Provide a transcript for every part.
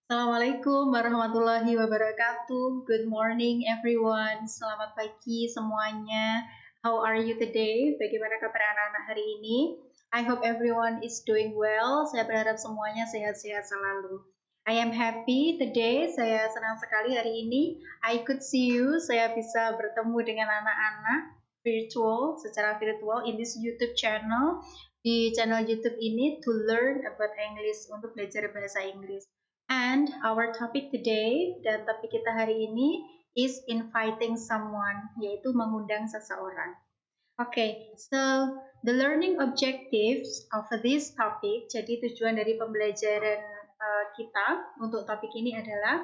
Assalamualaikum warahmatullahi wabarakatuh. Good morning everyone. Selamat pagi semuanya. How are you today? Bagaimana kabar anak-anak hari ini? I hope everyone is doing well. Saya berharap semuanya sehat-sehat selalu. I am happy today. Saya senang sekali hari ini. I could see you. Saya bisa bertemu dengan anak-anak secara virtual in this YouTube channel. Di channel YouTube ini to learn about English, untuk belajar bahasa Inggris. And our topic today, dan topik kita hari ini is inviting someone, yaitu mengundang seseorang. Okay, so the learning objectives of this topic, jadi tujuan dari pembelajaran kita untuk topik ini adalah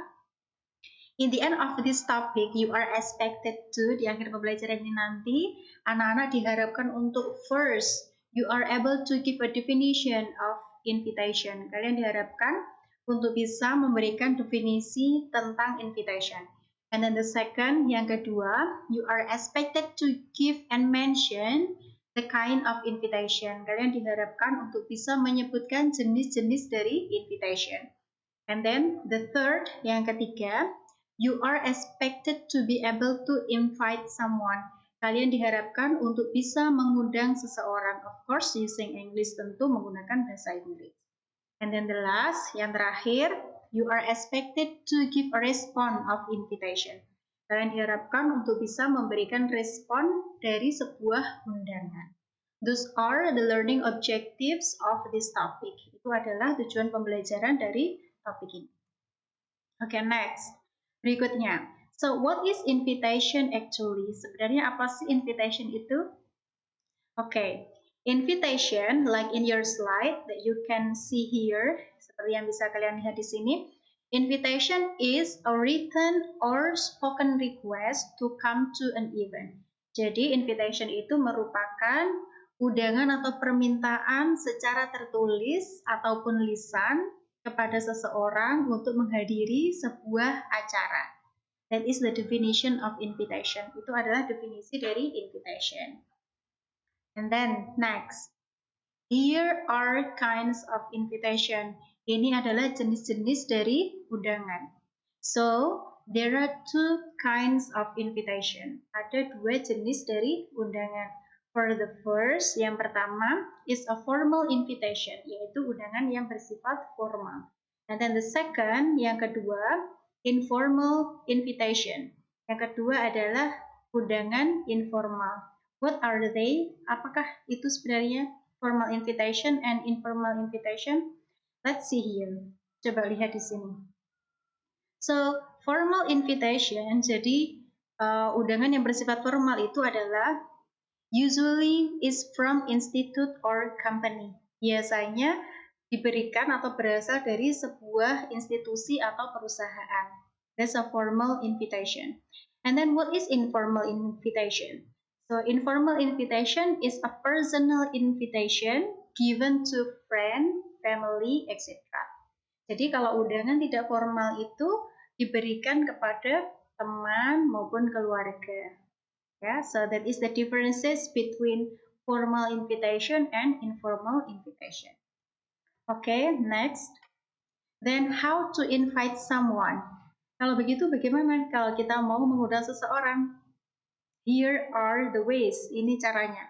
in the end of this topic, you are expected to, di akhir pembelajaran ini nanti, anak-anak diharapkan untuk first, you are able to give a definition of invitation. Kalian diharapkan untuk bisa memberikan definisi tentang invitation. And then the second, yang kedua, you are expected to give and mention the kind of invitation. Kalian diharapkan untuk bisa menyebutkan jenis-jenis dari invitation. And then the third, yang ketiga, you are expected to be able to invite someone. Kalian diharapkan untuk bisa mengundang seseorang. Of course, using English, tentu menggunakan bahasa Inggris. And then the last, yang terakhir, you are expected to give a response of invitation. Kalian diharapkan untuk bisa memberikan respon dari sebuah undangan. Those are the learning objectives of this topic. Itu adalah tujuan pembelajaran dari topik ini. Okay, next. Berikutnya. So, what is invitation actually? Sebenarnya apa sih invitation itu? Okay. Invitation, like in your slide that you can see here, seperti yang bisa kalian lihat di sini, invitation is a written or spoken request to come to an event. Jadi, invitation itu merupakan undangan atau permintaan secara tertulis ataupun lisan kepada seseorang untuk menghadiri sebuah acara. That is the definition of invitation. Itu adalah definisi dari invitation. And then next, here are kinds of invitation. Ini adalah jenis-jenis dari undangan. So, there are two kinds of invitation. Ada dua jenis dari undangan. For the first, yang pertama is a formal invitation, yaitu undangan yang bersifat formal. And then the second, yang kedua, informal invitation. Yang kedua adalah undangan informal. What are they? Apakah itu sebenarnya formal invitation and informal invitation? Let's see here. Coba lihat di sini. So, formal invitation, jadi undangan yang bersifat formal itu adalah usually is from institute or company. Biasanya diberikan atau berasal dari sebuah institusi atau perusahaan. That's a formal invitation. And then what is informal invitation? So informal invitation is a personal invitation given to friend, family, etc. Jadi kalau undangan tidak formal itu diberikan kepada teman maupun keluarga. Yeah, so that is the differences between formal invitation and informal invitation. Okay, next. Then how to invite someone? Kalau begitu bagaimana kalau kita mau mengundang seseorang? Here are the ways. Ini caranya.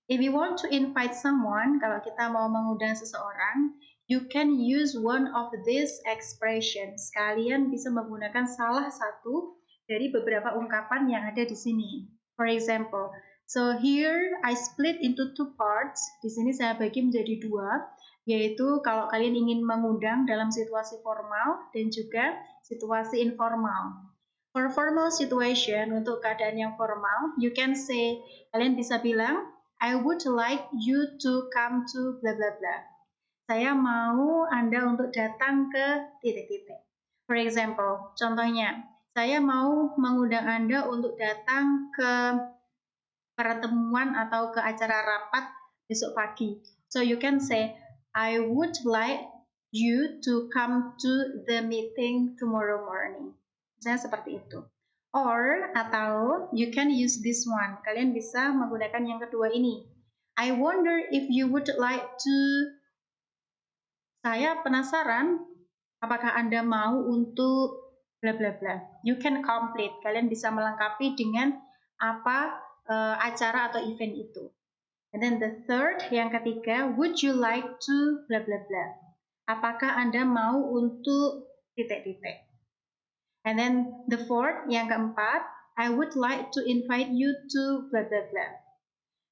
If you want to invite someone, kalau kita mau mengundang seseorang, you can use one of these expressions. Kalian bisa menggunakan salah satu dari beberapa ungkapan yang ada di sini. For example, so here I split into two parts. Di sini saya bagi menjadi dua, yaitu kalau kalian ingin mengundang dalam situasi formal dan juga situasi informal. For formal situation, untuk keadaan yang formal, you can say, kalian bisa bilang, I would like you to come to bla bla bla. Saya mau Anda untuk datang ke titik-titik. For example, contohnya, saya mau mengundang Anda untuk datang ke pertemuan atau ke acara rapat besok pagi. So you can say, I would like you to come to the meeting tomorrow morning. Misalnya seperti itu. Or, atau you can use this one. Kalian bisa menggunakan yang kedua ini. I wonder if you would like to. Saya penasaran Apakah Anda mau untuk bla bla bla? You can complete. Kalian bisa melengkapi dengan apa acara atau event itu. And then the third, yang ketiga, would you like to bla bla bla? Apakah Anda mau untuk titik-titik? And then the fourth, yang keempat, I would like to invite you to bla bla bla.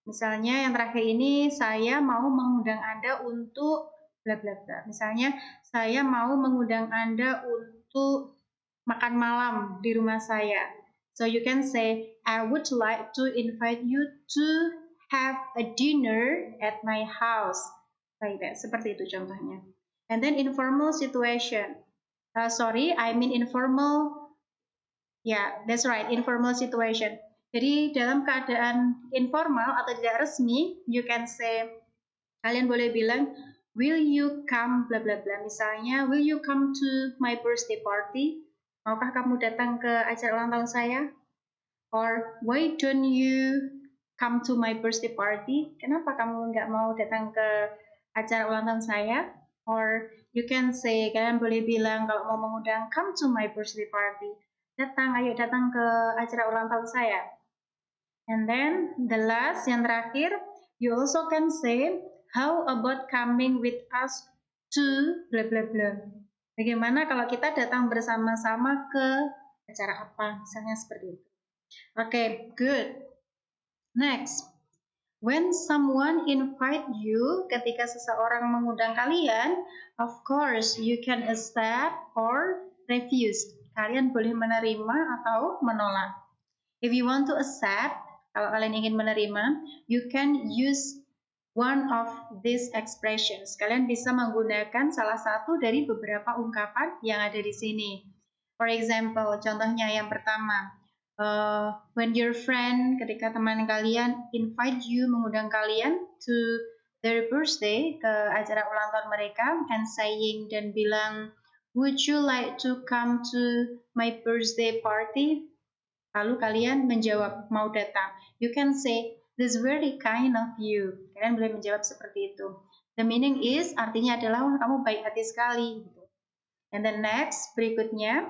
Misalnya yang terakhir ini, saya mau mengundang Anda untuk bla bla bla. Misalnya, saya mau mengundang Anda untuk makan malam di rumah saya. So you can say, I would like to invite you to have a dinner at my house. Like that, seperti itu contohnya. And then informal situation. Sorry, I mean informal. Yeah, that's right, informal situation. Jadi dalam keadaan informal atau tidak resmi, you can say, kalian boleh bilang, will you come bla bla bla. Misalnya, will you come to my birthday party? Maukah kamu datang ke acara ulang tahun saya? Or why don't you come to my birthday party? Kenapa kamu nggak mau datang ke acara ulang tahun saya? Or you can say, kalian boleh bilang kalau mau mengundang, come to my birthday party. Datang, ayo datang ke acara ulang tahun saya. And then the last, yang terakhir, you also can say, how about coming with us to bla bla bla. Bagaimana kalau kita datang bersama-sama ke acara apa? Misalnya seperti itu. Okay, good. Next, when someone invite you, ketika seseorang mengundang kalian, of course you can accept or refuse. Kalian boleh menerima atau menolak. If you want to accept, kalau kalian ingin menerima, you can use one of these expressions. Kalian bisa menggunakan salah satu dari beberapa ungkapan yang ada di sini. For example, contohnya yang pertama, when your friend, ketika teman kalian invite you, mengundang kalian to their birthday, ke acara ulang tahun mereka, and saying dan bilang, would you like to come to my birthday party? Lalu kalian menjawab, mau datang. You can say, this is very kind of you. Kalian boleh menjawab seperti itu. The meaning is, artinya adalah, wah kamu baik hati sekali. And then next, berikutnya,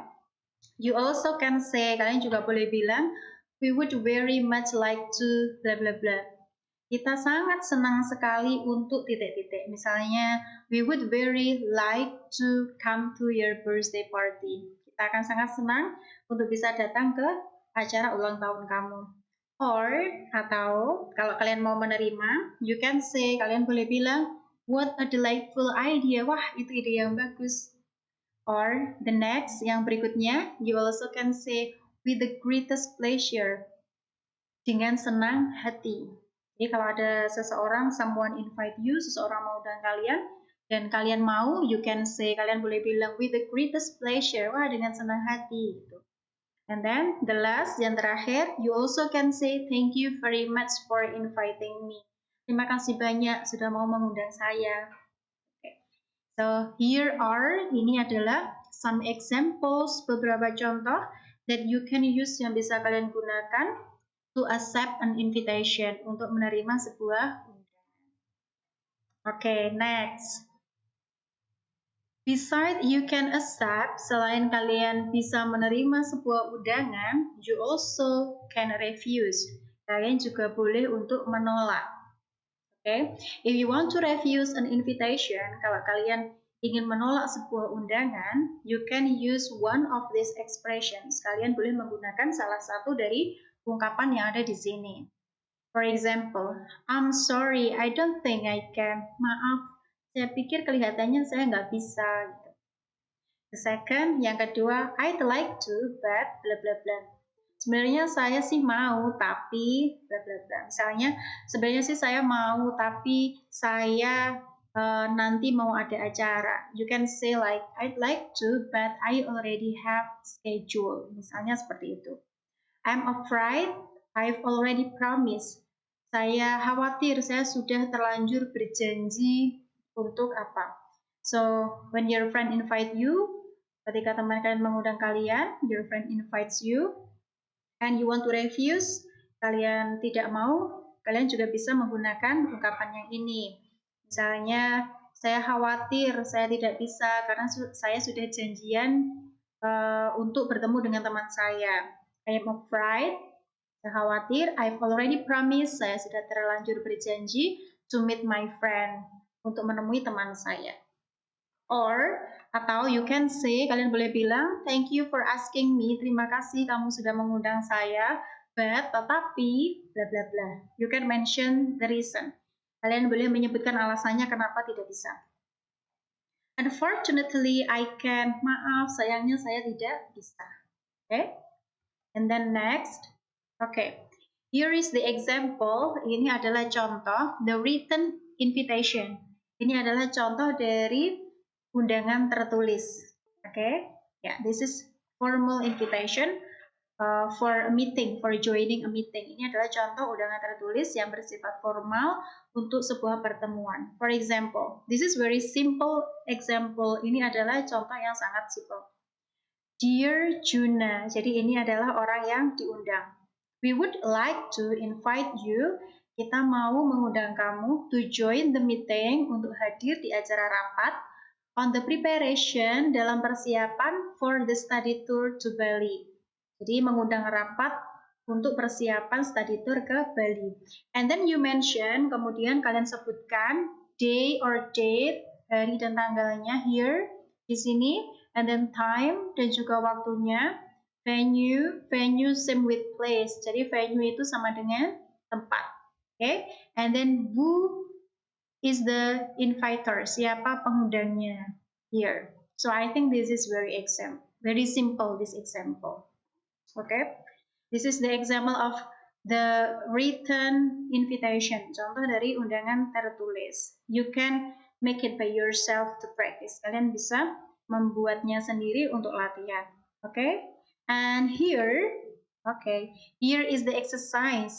you also can say, kalian juga boleh bilang, we would very much like to bla bla bla. Kita sangat senang sekali untuk titik-titik. Misalnya, we would very like to come to your birthday party. Kita akan sangat senang untuk bisa datang ke acara ulang tahun kamu. Or, atau kalau kalian mau menerima, you can say, kalian boleh bilang, what a delightful idea. Wah, itu ide yang bagus. Or the next, yang berikutnya, you also can say with the greatest pleasure, dengan senang hati. Jadi kalau ada seseorang, someone invite you, seseorang mau undang kalian, dan kalian mau, you can say, kalian boleh bilang with the greatest pleasure, wah dengan senang hati. Gitu. And then the last, yang terakhir, you also can say thank you very much for inviting me. Terima kasih banyak sudah mau mengundang saya. So here are, ini adalah some examples, beberapa contoh that you can use yang bisa kalian gunakan to accept an invitation, untuk menerima sebuah undangan. Okay, next. Besides you can accept, selain kalian bisa menerima sebuah undangan, you also can refuse. Kalian juga boleh untuk menolak. Okay, if you want to refuse an invitation, kalau kalian ingin menolak sebuah undangan, you can use one of these expressions. Kalian boleh menggunakan salah satu dari ungkapan yang ada di sini. For example, I'm sorry, I don't think I can. Maaf, saya pikir kelihatannya saya nggak bisa. The second, yang kedua, I'd like to, but bla bla bla. Sebenarnya saya sih mau, tapi bla bla bla. Misalnya, sebenarnya sih saya mau, tapi saya nanti mau ada acara. You can say like, I'd like to, but I already have schedule. Misalnya seperti itu. I'm afraid, I've already promised. Saya khawatir, saya sudah terlanjur berjanji untuk apa. So, when your friend invite you, ketika teman kalian mengundang kalian, your friend invites you, and you want to refuse, kalian tidak mau, kalian juga bisa menggunakan ungkapan yang ini. Misalnya, Saya khawatir, saya tidak bisa karena saya sudah janjian untuk bertemu dengan teman saya. I am afraid, saya khawatir. I've already promised, saya sudah terlanjur berjanji to meet my friend, untuk menemui teman saya. Or, atau you can say, kalian boleh bilang, thank you for asking me, terima kasih kamu sudah mengundang saya, but, tetapi, bla bla bla. You can mention the reason. Kalian boleh menyebutkan alasannya kenapa tidak bisa. Unfortunately, I can't, maaf, sayangnya saya tidak bisa. Okay? And then next, okay. Here is the example, ini adalah contoh, the written invitation. Ini adalah contoh dari undangan tertulis. Okay? Yeah, this is formal invitation for a meeting, for joining a meeting. Ini adalah contoh undangan tertulis yang bersifat formal untuk sebuah pertemuan. For example, this is very simple example. Ini adalah contoh yang sangat simple. Dear Juna, jadi ini adalah orang yang diundang. We would like to invite you, kita mau mengundang kamu to join the meeting, untuk hadir di acara rapat, on the preparation, dalam persiapan for the study tour to Bali. Jadi mengundang rapat untuk persiapan study tour ke Bali. And then you mention, kemudian kalian sebutkan day or date, hari dan tanggalnya here, di sini, and then time, dan juga waktunya, venue same with place, jadi venue itu sama dengan tempat, okay? And then who is the inviter, siapa pengundangnya here. So I think this is very simple, this example, okay? This is the example of the written invitation, contoh dari undangan tertulis. You can make it by yourself to practice. Kalian bisa membuatnya sendiri untuk latihan. Okay? And here, okay, here is the exercise.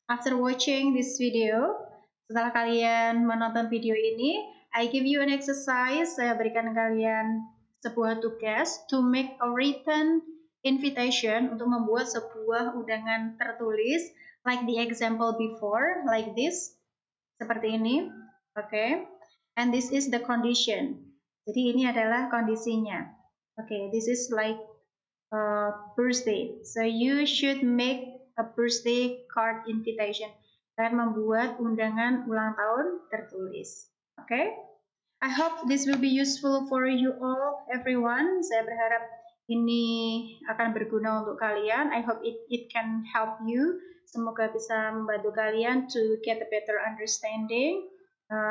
After watching this video, setelah kalian menonton video ini, I give you an exercise. Saya berikan kalian sebuah tugas to make a written invitation, untuk membuat sebuah undangan tertulis, like the example before, like this, seperti ini. Okay? And this is the condition. Jadi ini adalah kondisinya. Okay, this is like a birthday. So you should make a birthday card invitation. Kalian membuat undangan ulang tahun tertulis. Okay? I hope this will be useful for you all, everyone. Saya berharap ini akan berguna untuk kalian. I hope it can help you. Semoga bisa membantu kalian to get a better understanding.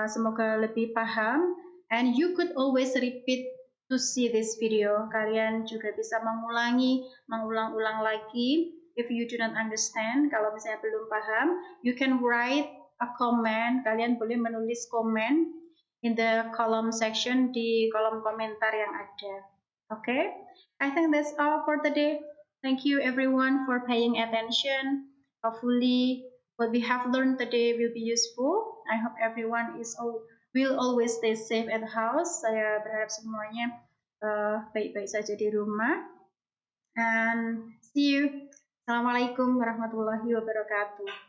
Semoga lebih paham. And you could always repeat to see this video. Kalian juga bisa mengulang-ulang lagi. If you do not understand, kalau misalnya belum paham, you can write a comment. Kalian boleh menulis komen in the column section, di kolom komentar yang ada. Okay? I think that's all for today. Thank you everyone for paying attention. Hopefully what we have learned today will be useful. I hope everyone will always stay safe at the house. Saya berharap semuanya baik-baik saja di rumah. And see you. Assalamualaikum warahmatullahi wabarakatuh.